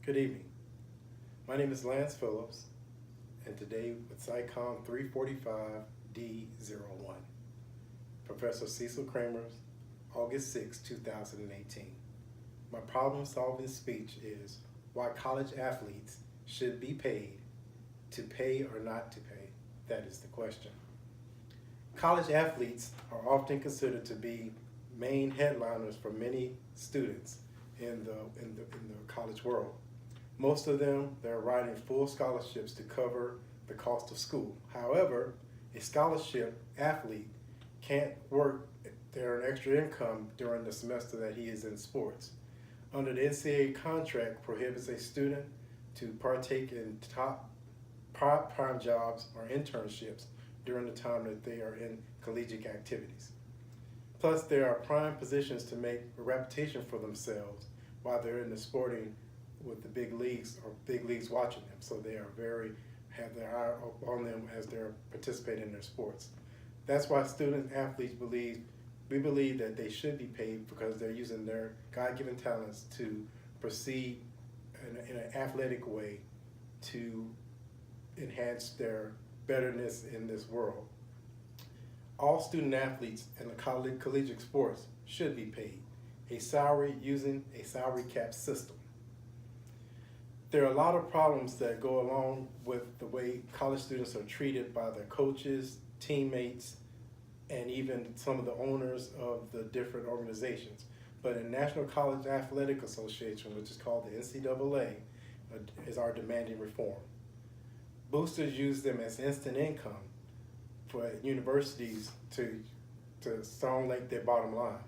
Good evening. My name is Lance Phillips, and today with SciComm 345D01, Professor Cecil Kramer's August 6, 2018. My problem-solving speech is why college athletes should be paid, to pay or not to pay. That is the question. College athletes are often considered to be main headliners for many students in the college world. Most of them, they're writing full scholarships to cover the cost of school. However, a scholarship athlete can't work to earn extra income during the semester that he is in sports. Under the NCAA contract prohibits a student to partake in top part-time jobs or internships during the time that they are in collegiate activities. Plus, there are prime positions to make a reputation for themselves while they're in the sporting with the big leagues or big leagues watching them. So they are have their eye on them as they're participating in their sports. That's why student athletes we believe that they should be paid because they're using their God-given talents to proceed in an athletic way to enhance their betterness in this world. All student athletes in the collegiate sports should be paid a salary using a salary cap system. There are a lot of problems that go along with the way college students are treated by their coaches, teammates, and even some of the owners of the different organizations. But in National College Athletic Association, which is called the NCAA, is our demanding reform. Boosters use them as instant income for universities to stimulate their bottom line.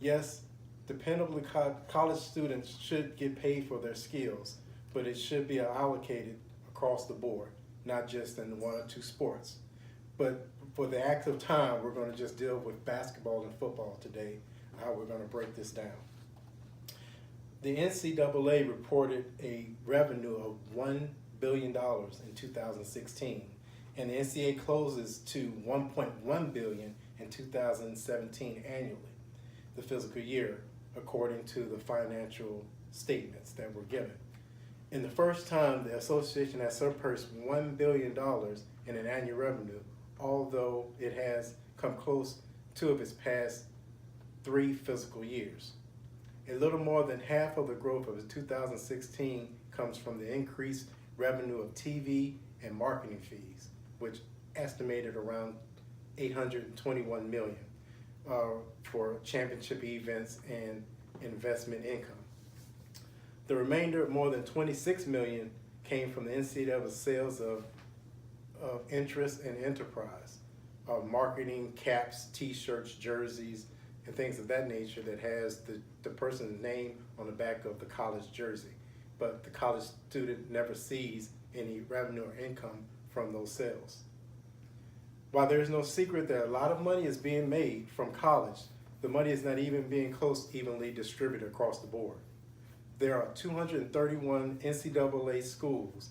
Yes, dependable college students should get paid for their skills, but it should be allocated across the board, not just in one or two sports. But for the active time, we're going to just deal with basketball and football today, how we're going to break this down. The NCAA reported a revenue of $1 billion in 2016, and the NCAA closes to $1.1 billion in 2017 annually, the fiscal year, according to the financial statements that were given. In the first time, the association has surpassed $1 billion in an annual revenue, although it has come close to its past 3 fiscal years. A little more than half of the growth of 2016 comes from the increased revenue of TV and marketing fees, which estimated around $821 million for championship events and investment income. The remainder, more than $26 million, came from the NCAA sales of interest and enterprise, marketing, caps, t-shirts, jerseys, and things of that nature that has the person's name on the back of the college jersey. But the college student never sees any revenue or income from those sales. While there's no secret that a lot of money is being made from college, the money is not even being close evenly distributed across the board. There are 231 NCAA schools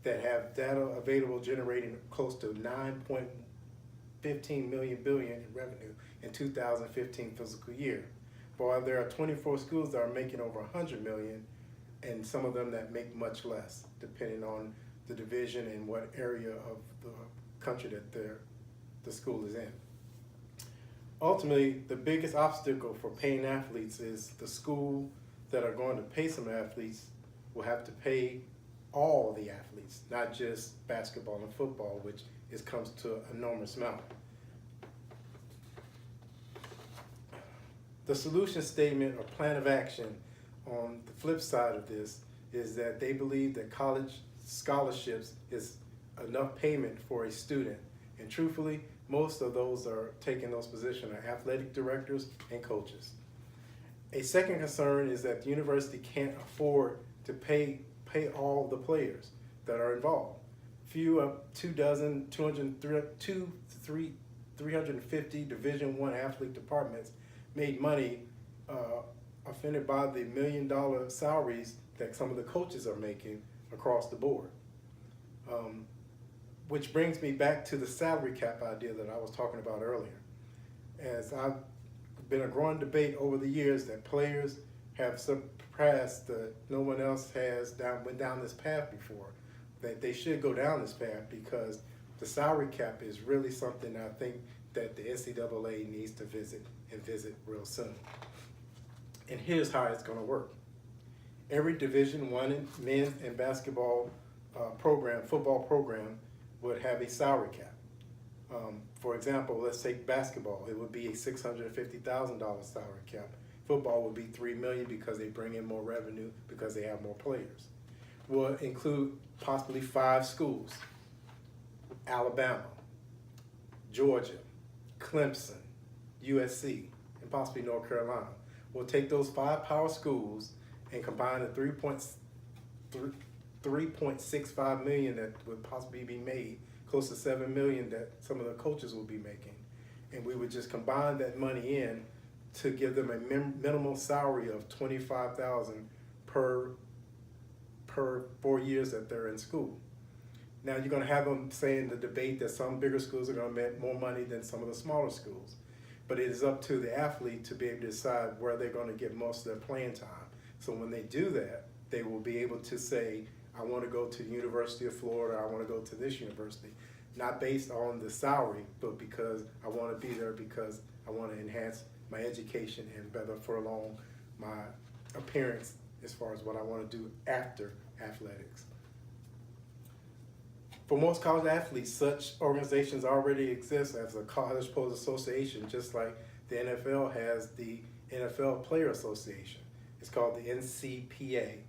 that have data available generating close to $9.15 billion in revenue in 2015 fiscal year. While there are 24 schools that are making over $100 million, and some of them that make much less, depending on the division and what area of the country that the school is in. Ultimately, the biggest obstacle for paying athletes is the school that are going to pay some athletes will have to pay all the athletes, not just basketball and football, which comes to an enormous amount. The solution statement or plan of action on the flip side of this is that they believe that college scholarships is enough payment for a student. And truthfully, most of those are taking those positions are athletic directors and coaches. A second concern is that the university can't afford to pay all the players that are involved. Few of 350 Division I athlete departments made money offended by the $1 million salaries that some of the coaches are making across the board. Which brings me back to the salary cap idea that I was talking about earlier. As I've been a growing debate over the years that players have surpassed no one else has went down this path before, that they should go down this path, because the salary cap is really something I think that the NCAA needs to visit real soon. And here's how it's going to work. Every Division I men's and basketball football program would have a salary cap. For example, let's take basketball. It would be a $650,000 salary cap. Football would be $3 million because they bring in more revenue because they have more players. Will include possibly 5 schools: Alabama, Georgia, Clemson, USC, and possibly North Carolina. We'll take those 5 power schools and combine the 3.65 million that would possibly be made, close to 7 million that some of the coaches will be making, and we would just combine that money in to give them a minimal salary of $25,000 per 4 years that they're in school. Now you're going to have them saying the debate that some bigger schools are going to make more money than some of the smaller schools, but it is up to the athlete to be able to decide where they're going to get most of their playing time. So when they do that, they will be able to say, I want to go to the University of Florida, I want to go to this university, not based on the salary, but because I want to be there because I want to enhance my education and better furlong my appearance as far as what I want to do after athletics. For most college athletes, such organizations already exist as a college pros association, just like the NFL has the NFL Player Association. It's called the NCPA.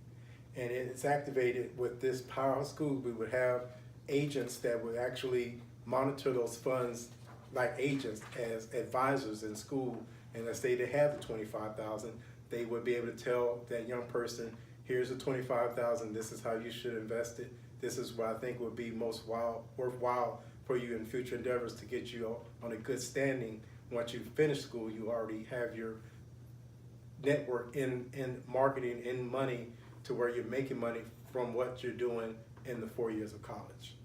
And it's activated with this powerhouse school. We would have agents that would actually monitor those funds like agents as advisors in school. And let's say they have the $25,000, they would be able to tell that young person, here's the $25,000, this is how you should invest it. This is what I think would be most worthwhile for you in future endeavors to get you on a good standing. Once you finish school, you already have your network in marketing, in money, to where you're making money from what you're doing in the 4 years of college.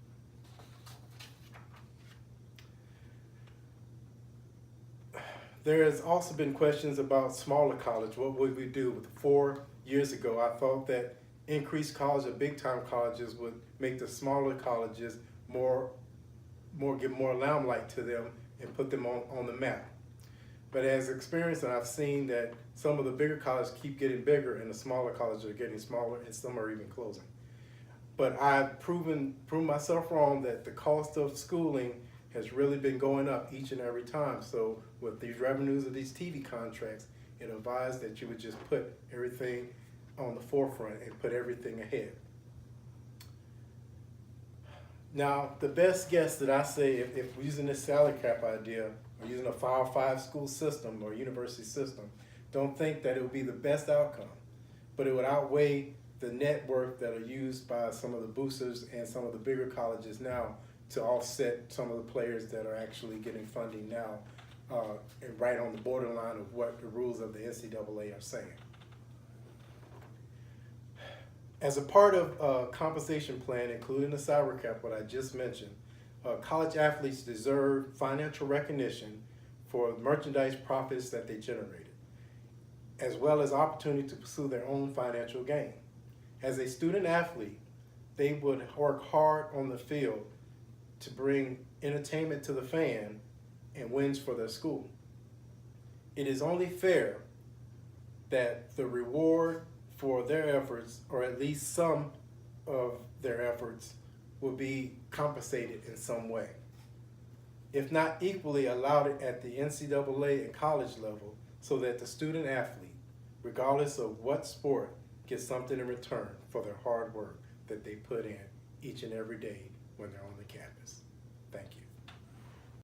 There has also been questions about smaller college. What would we do? With 4 years ago, I thought that increased college or big-time colleges would make the smaller colleges give more limelight to them and put them on the map. But as experienced, and I've seen that some of the bigger colleges keep getting bigger and the smaller colleges are getting smaller, and some are even closing. But I've proven myself wrong that the cost of schooling has really been going up each and every time. So with these revenues of these TV contracts, it advised that you would just put everything on the forefront and put everything ahead. Now, the best guess that I say, if we're using this salary cap idea, or using a 5-5 school system or university system, don't think that it would be the best outcome, but it would outweigh the net worth that are used by some of the boosters and some of the bigger colleges now to offset some of the players that are actually getting funding now, and right on the borderline of what the rules of the NCAA are saying. As a part of a compensation plan, including the salary cap, what I just mentioned, college athletes deserve financial recognition for merchandise profits that they generated, as well as opportunity to pursue their own financial gain. As a student athlete, they would work hard on the field to bring entertainment to the fan and wins for their school. It is only fair that the reward for their efforts, or at least some of their efforts, will be compensated in some way. If not equally, allowed it at the NCAA and college level, so that the student athlete, regardless of what sport, gets something in return for their hard work that they put in each and every day when they're on the campus. Thank you.